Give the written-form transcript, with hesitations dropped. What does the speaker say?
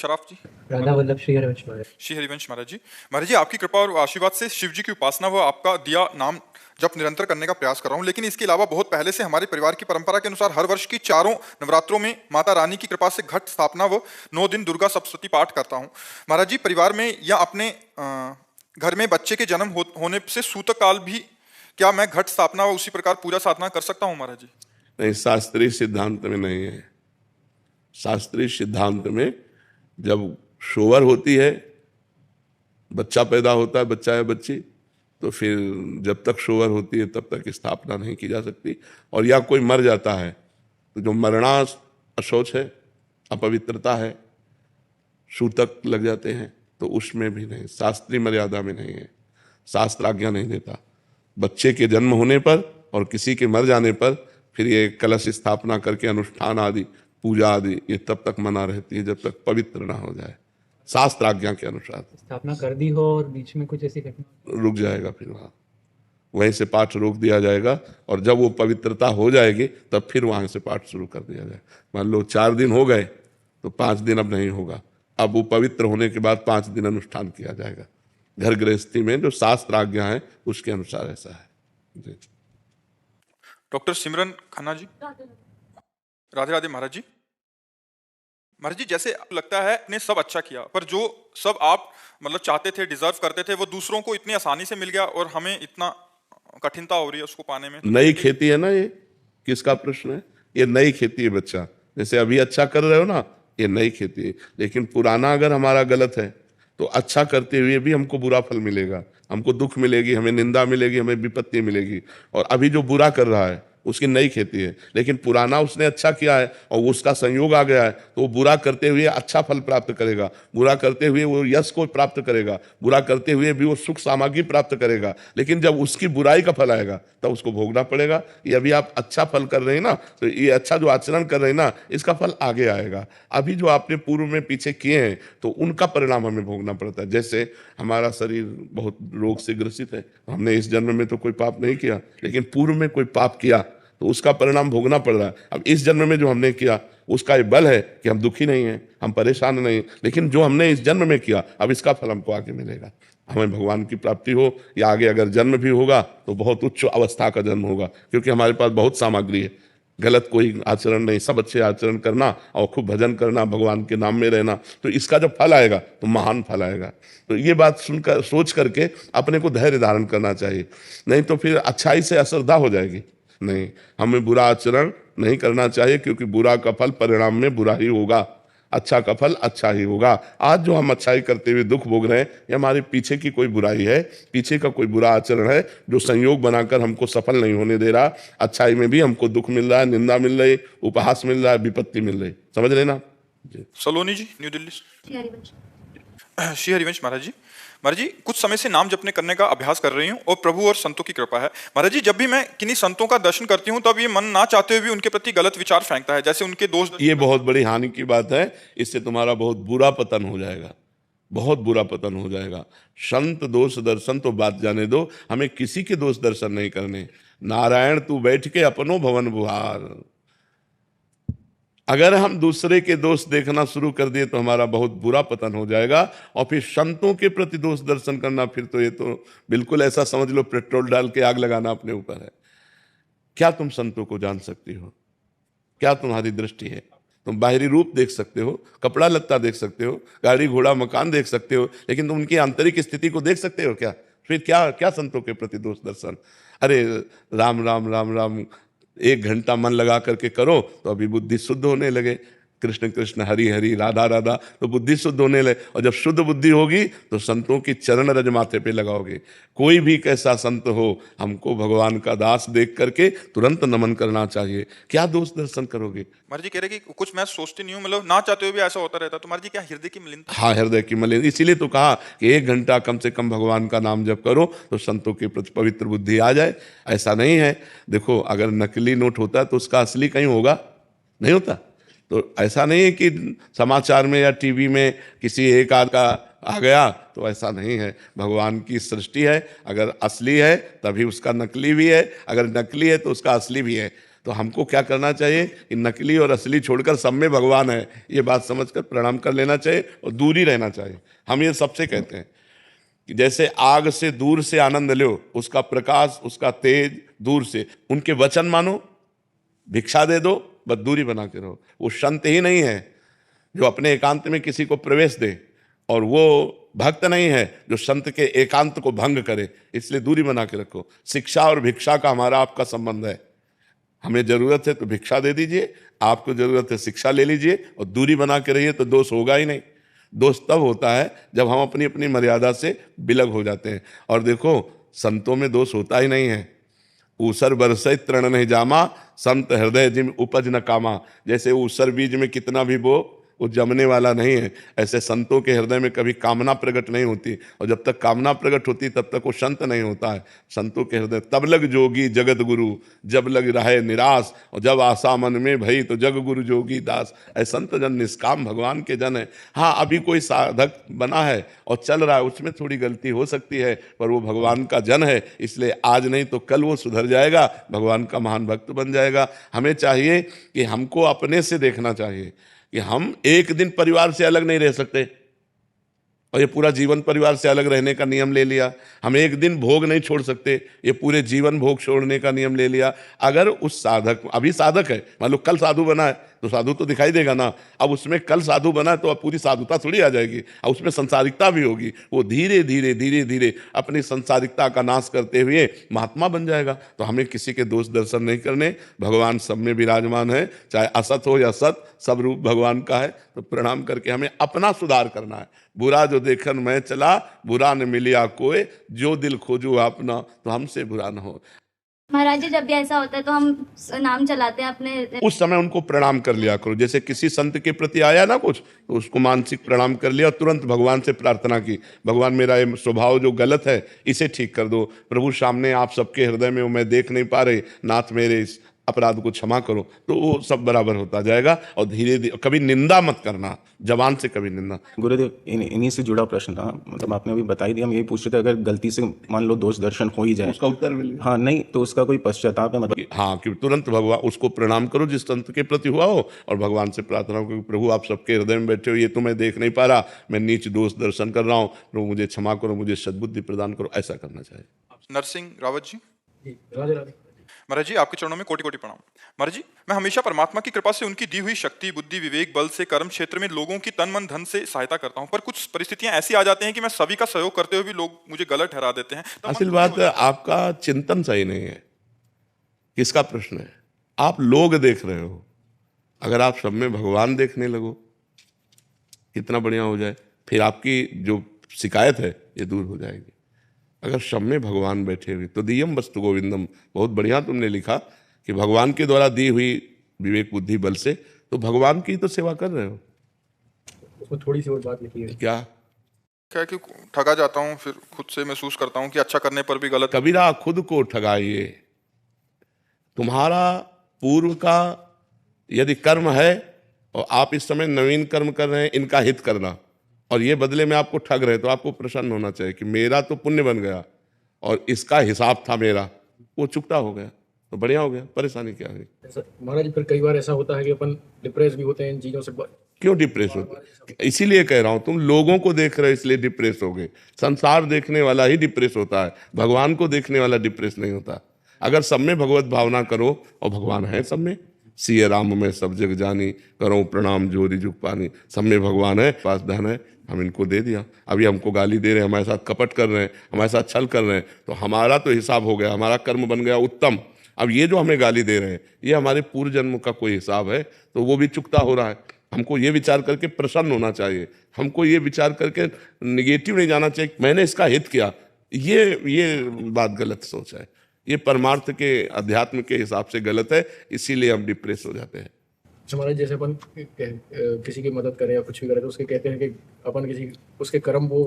शराफ जी। राधा वल्लभ श्री हरिवंश महाराज। श्री हरिवंश महाराज जी। महाराज जी, आपकी कृपा और आशीर्वाद से शिव जी की उपासना व आपका दिया नाम जप निरंतर करने का प्रयास कर रहा हूँ। लेकिन इसके अलावा बहुत पहले से हमारे परिवार की परंपरा के अनुसार हर वर्ष की चारों नवरात्रों में माता रानी की कृपा से घट स्थापना व 9 दिन दुर्गा सप्तशती पाठ करता हूँ। महाराज जी, परिवार में या अपने घर में बच्चे के जन्म होने से सूतक काल भी क्या मैं घट स्थापना व उसी प्रकार पूजा साधना कर सकता हूँ महाराज जी? नहीं, शास्त्रीय सिद्धांत में नहीं है। शास्त्रीय सिद्धांत में जब शोवर होती है, बच्चा पैदा होता है, बच्चा या बच्ची, तो फिर जब तक शोवर होती है तब तक स्थापना नहीं की जा सकती। और या कोई मर जाता है तो जो मरना अशौच है, अपवित्रता है, सूतक लग जाते हैं, तो उसमें भी नहीं, शास्त्रीय मर्यादा में नहीं है। शास्त्र आज्ञा नहीं देता। बच्चे के जन्म होने पर और किसी के मर जाने पर फिर ये कलश स्थापना करके अनुष्ठान आदि, पूजा आदि, ये तब तक मना रहती है जब तक पवित्र ना हो जाए। शास्त्र आज्ञा के अनुसार स्थापना कर दी हो और बीच में कुछ ऐसी घटना रुक जाएगा, फिर वहीं से पाठ रोक दिया जाएगा। और जब वो पवित्रता हो जाएगी तब फिर वहां से पाठ शुरू कर दिया जाएगा। मान लो 4 दिन हो गए तो 5 दिन अब नहीं होगा। अब वो पवित्र होने के बाद 5 दिन अनुष्ठान किया जाएगा। घर गृहस्थी में जो शास्त्र आज्ञा है उसके अनुसार ऐसा है जी। डॉक्टर सिमरन खन्ना जी। राधे राधे महाराज जी। महाराज जी, जैसे लगता है आपने सब अच्छा किया, पर जो सब आप मतलब चाहते थे, डिजर्व करते थे, वो दूसरों को इतनी आसानी से मिल गया और हमें इतना कठिनता हो रही है उसको पाने में। नई खेती है ना, ये किसका प्रश्न है? ये नई खेती है बच्चा। जैसे अभी अच्छा कर रहे हो ना, ये नई खेती है। लेकिन पुराना अगर हमारा गलत है तो अच्छा करते हुए भी हमको बुरा फल मिलेगा, हमको दुख मिलेगी, हमें निंदा मिलेगी, हमें विपत्ति मिलेगी। और अभी जो बुरा कर रहा है उसकी नई खेती है। लेकिन पुराना उसने अच्छा किया है और उसका संयोग आ गया है तो वो बुरा करते हुए अच्छा फल प्राप्त करेगा, बुरा करते हुए वो यश को प्राप्त करेगा, बुरा करते हुए भी वो सुख सामग्री प्राप्त करेगा। लेकिन जब उसकी बुराई का फल आएगा तब उसको भोगना पड़ेगा। ये अभी आप अच्छा फल कर रहे हैं ना, तो ये अच्छा जो आचरण कर रहे हैं ना, इसका फल आगे आएगा। अभी जो आपने पूर्व में पीछे किए हैं तो उनका परिणाम हमें भोगना पड़ता है। जैसे हमारा शरीर बहुत रोग से ग्रसित है, हमने इस जन्म में तो कोई पाप नहीं किया, लेकिन पूर्व में कोई पाप किया तो उसका परिणाम भोगना पड़ रहा है। अब इस जन्म में जो हमने किया उसका ये बल है कि हम दुखी नहीं हैं, हम परेशान नहीं। लेकिन जो हमने इस जन्म में किया, अब इसका फल हमको आगे मिलेगा। हमें भगवान की प्राप्ति हो या आगे अगर जन्म भी होगा तो बहुत उच्च अवस्था का जन्म होगा, क्योंकि हमारे पास बहुत सामग्री है। गलत कोई आचरण नहीं, सब अच्छे आचरण करना और खूब भजन करना, भगवान के नाम में रहना, तो इसका जब फल आएगा तो महान फल आएगा। तो ये बात सुनकर सोच करके अपने को धैर्य धारण करना चाहिए, नहीं तो फिर अच्छाई से अश्रद्धा हो जाएगी। नहीं, हमें बुरा आचरण नहीं करना चाहिए, क्योंकि बुरा का फल परिणाम में बुरा ही होगा, अच्छा का फल अच्छा ही होगा। आज जो हम अच्छाई करते हुए दुख भोग रहे हैं, ये हमारे पीछे की कोई बुराई है, पीछे का कोई बुरा आचरण है जो संयोग बनाकर हमको सफल नहीं होने दे रहा। अच्छाई में भी हमको दुख मिल रहा है, निंदा मिल रही, उपहास मिल रहा है, विपत्ति मिल रही। समझ लेना जी। सलोनी जी, न्यू दिल्ली। श्री हरिवंश महाराज जी। महाराज जी, कुछ समय से नाम जपने करने का अभ्यास कर रही हूँ और प्रभु और संतों की कृपा है। महाराज जी, जब भी मैं किन्हीं संतों का दर्शन करती हूँ तब ये मन ना चाहते हुए भी उनके प्रति गलत विचार फेंकता है, जैसे उनके दोष। ये बहुत बड़ी हानि की बात है। इससे तुम्हारा बहुत बुरा पतन हो जाएगा, बहुत बुरा पतन हो जाएगा। संत दोष दर्शन तो बात जाने दो, हमें किसी के दोष दर्शन नहीं करने। नारायण तू बैठ के अपनो भवन बुहार। अगर हम दूसरे के दोष देखना शुरू कर दिए तो हमारा बहुत बुरा पतन हो जाएगा। और फिर संतों के प्रति दोष दर्शन करना, फिर तो ये तो बिल्कुल ऐसा समझ लो पेट्रोल डाल के आग लगाना अपने ऊपर है। क्या तुम संतों को जान सकती हो? क्या तुम्हारी दृष्टि है? तुम बाहरी रूप देख सकते हो, कपड़ा लत्ता देख सकते हो, गाड़ी घोड़ा मकान देख सकते हो, लेकिन तुम उनकी आंतरिक स्थिति को देख सकते हो क्या? फिर क्या क्या संतों के प्रति दोष दर्शन? अरे राम राम राम राम 1 घंटा मन लगा करके करो तो अभी बुद्धि शुद्ध होने लगे। कृष्ण कृष्ण हरि हरि राधा राधा, तो बुद्धि शुद्ध होने लगे। और जब शुद्ध बुद्धि होगी तो संतों की चरण रज माथे पे लगाओगे। कोई भी कैसा संत हो, हमको भगवान का दास देख करके तुरंत नमन करना चाहिए। क्या दोष दर्शन करोगे? महाराज जी कह रहे कि कुछ मैं सोचती नहीं हूँ, मतलब ना चाहते हुए भी ऐसा होता रहता। तो महाराज जी, क्या हृदय की मलिनता? हाँ, हृदय की मलिन। इसीलिए तो कहा कि 1 घंटा कम से कम भगवान का नाम जप करो तो संतों के प्रति पवित्र बुद्धि आ जाए। ऐसा नहीं है, देखो अगर नकली नोट होता है तो उसका असली कहीं होगा, नहीं होता। तो ऐसा नहीं है कि समाचार में या टीवी में किसी एक आध का आ गया, तो ऐसा नहीं है। भगवान की सृष्टि है, अगर असली है तभी उसका नकली भी है, अगर नकली है तो उसका असली भी है। तो हमको क्या करना चाहिए कि नकली और असली छोड़कर सब में भगवान है, ये बात समझकर प्रणाम कर लेना चाहिए और दूर ही रहना चाहिए। हम ये सबसे कहते हैं कि जैसे आग से दूर से आनंद लो, उसका प्रकाश, उसका तेज दूर से, उनके वचन मानो, भिक्षा दे दो, बस दूरी बना के रहो। वो संत ही नहीं है जो अपने एकांत में किसी को प्रवेश दे, और वो भक्त नहीं है जो संत के एकांत को भंग करे, इसलिए दूरी बना के रखो। शिक्षा और भिक्षा का हमारा आपका संबंध है, हमें जरूरत है तो भिक्षा दे दीजिए, आपको जरूरत है शिक्षा ले लीजिए, और दूरी बना के रहिए तो दोष होगा ही नहीं। दोष तब होता है जब हम अपनी अपनी मर्यादा से विलग हो जाते हैं। और देखो, संतों में दोष होता ही नहीं है। ऊसर बरसे तृण नहीं जामा, संत हृदय जिम उपज न कामा। जैसे ऊसर बीज में कितना भी बो, वो जमने वाला नहीं है, ऐसे संतों के हृदय में कभी कामना प्रकट नहीं होती, और जब तक कामना प्रकट होती तब तक वो संत नहीं होता है। संतों के हृदय तब लग जोगी जगत गुरु, जब लग रहे निराश, और जब आशा मन में भई तो जग गुरु जोगी दास। ऐसे संत जन निष्काम भगवान के जन है। हाँ, अभी कोई साधक बना है और चल रहा है, उसमें थोड़ी गलती हो सकती है, पर वो भगवान का जन है, इसलिए आज नहीं तो कल वो सुधर जाएगा, भगवान का महान भक्त बन जाएगा। हमें चाहिए कि हमको अपने से देखना चाहिए कि हम एक दिन परिवार से अलग नहीं रह सकते, और ये पूरा जीवन परिवार से अलग रहने का नियम ले लिया। हम एक दिन भोग नहीं छोड़ सकते, ये पूरे जीवन भोग छोड़ने का नियम ले लिया। अगर उस साधक, अभी साधक है, मान लो कल साधु बना है तो साधु तो दिखाई देगा ना, अब उसमें कल साधु बना है तो अब पूरी साधुता थोड़ी आ जाएगी, अब उसमें संसारिकता भी होगी। वो धीरे धीरे धीरे धीरे अपनी संसारिकता का नाश करते हुए महात्मा बन जाएगा। तो हमें किसी के दोष दर्शन नहीं करने, भगवान सब में विराजमान है, चाहे असत हो या सत, सब रूप भगवान का है। तो प्रणाम करके हमें अपना सुधार करना है। बुरा जो देखन मैं चला, बुरा न मिलिया कोई, जो दिल खोजू अपना, तो हमसे बुरा न हो। महाराज जी, जब भी ऐसा होता है तो हम नाम चलाते हैं अपने, उस समय उनको प्रणाम कर लिया करो। जैसे किसी संत के प्रति आया ना कुछ, तो उसको मानसिक प्रणाम कर लिया और तुरंत भगवान से प्रार्थना की, भगवान मेरा ये स्वभाव जो गलत है इसे ठीक कर दो। प्रभु सामने आप सबके हृदय में मैं देख नहीं पा रहे, नाथ मेरे इस अपराध को क्षमा करो, तो वो सब बराबर होता जाएगा। और धीरे धीरे, कभी निंदा मत करना, जबान से कभी निंदा। गुरुदेव, इन्हीं से जुड़ा प्रश्न था, मतलब आपने अभी बता ही दिया। हम यही पूछ रहे थे, अगर गलती से मान लो दोष दर्शन हो ही जाए, उसका उत्तर मिल गया। हाँ, नहीं तो उसका कोई पश्चाताप है, मतलब हाँ, कि तुरंत भगवान उसको प्रणाम करो जिस संत के प्रति हुआ हो, और भगवान से प्रार्थना करो, प्रभु आप सबके हृदय में बैठे हो, ये तो मैं देख नहीं पा रहा, मैं नीच दोष दर्शन कर रहा हूँ, प्रभु मुझे क्षमा करो, मुझे सद्बुद्धि प्रदान करो, ऐसा करना चाहिए। नरसिंह रावत जी। जी, राधे राधे। महाराज जी, आपके चरणों में कोटि कोटि प्रणाम। महाराज जी, मैं हमेशा परमात्मा की कृपा से उनकी दी हुई शक्ति, बुद्धि, विवेक, बल से कर्म क्षेत्र में लोगों की तन मन धन से सहायता करता हूं, पर कुछ परिस्थितियां ऐसी आ जाती हैं कि मैं सभी का सहयोग करते हुए भी लोग मुझे गलत ठहरा देते हैं। तो असल बात है, आपका चिंतन सही नहीं है। किसका प्रश्न है? आप लोग देख रहे हो। अगर आप सब में भगवान देखने लगो, कितना बढ़िया हो जाए, फिर आपकी जो शिकायत है ये दूर हो जाएगी। अगर सब में भगवान बैठे हुए तो दियम वस्तु गोविंदम, बहुत बढ़िया तुमने लिखा कि भगवान के द्वारा दी हुई विवेक बुद्धि बल से, तो भगवान की तो सेवा कर रहे हो। उसमें थोड़ी सी और बात लिखी है। क्या क्या कि ठगा जाता हूं, फिर खुद से महसूस करता हूं कि अच्छा करने पर भी गलत। कबीरा, खुद को ठगाइए। तुम्हारा पूर्व का यदि कर्म है और आप इस समय नवीन कर्म कर रहे हैं, इनका हित करना, और ये बदले में आपको ठग रहे, तो आपको प्रसन्न होना चाहिए कि मेरा तो पुण्य बन गया और इसका हिसाब था मेरा, वो चुकता हो गया, तो बढ़िया हो गया। परेशानी क्या हुई? महाराज, फिर कई बार ऐसा होता है कि अपन डिप्रेस भी होते हैं इन चीजों से। क्यों डिप्रेस होते? इसीलिए कह रहा हूं, तुम लोगों को देख रहे हो इसलिए डिप्रेस हो गए। संसार देखने वाला ही डिप्रेस होता है, भगवान को देखने वाला डिप्रेस नहीं होता। अगर सब में भगवत भावना करो, और भगवान है सब में, सिय राम में सब जग जानी, करो प्रणाम जोरी जुग पानी, सब में भगवान है, पास धन है, हम इनको दे दिया। अभी हमको गाली दे रहे हैं, हमारे साथ कपट कर रहे हैं, हमारे साथ छल कर रहे हैं, तो हमारा तो हिसाब हो गया, हमारा कर्म बन गया उत्तम। अब ये जो हमें गाली दे रहे हैं, ये हमारे पूर्व जन्म का कोई हिसाब है, तो वो भी चुकता हो रहा है। हमको ये विचार करके प्रसन्न होना चाहिए, हमको ये विचार करके निगेटिव नहीं जाना चाहिए मैंने इसका हित किया। ये बात गलत सोच है, ये परमार्थ के अध्यात्म के हिसाब से गलत है, इसीलिए हम डिप्रेस हो जाते हैं। हमारे जैसे अपन किसी की मदद करें या कुछ भी करें, तो उसके कहते हैं कि अपन किसी उसके कर्म वो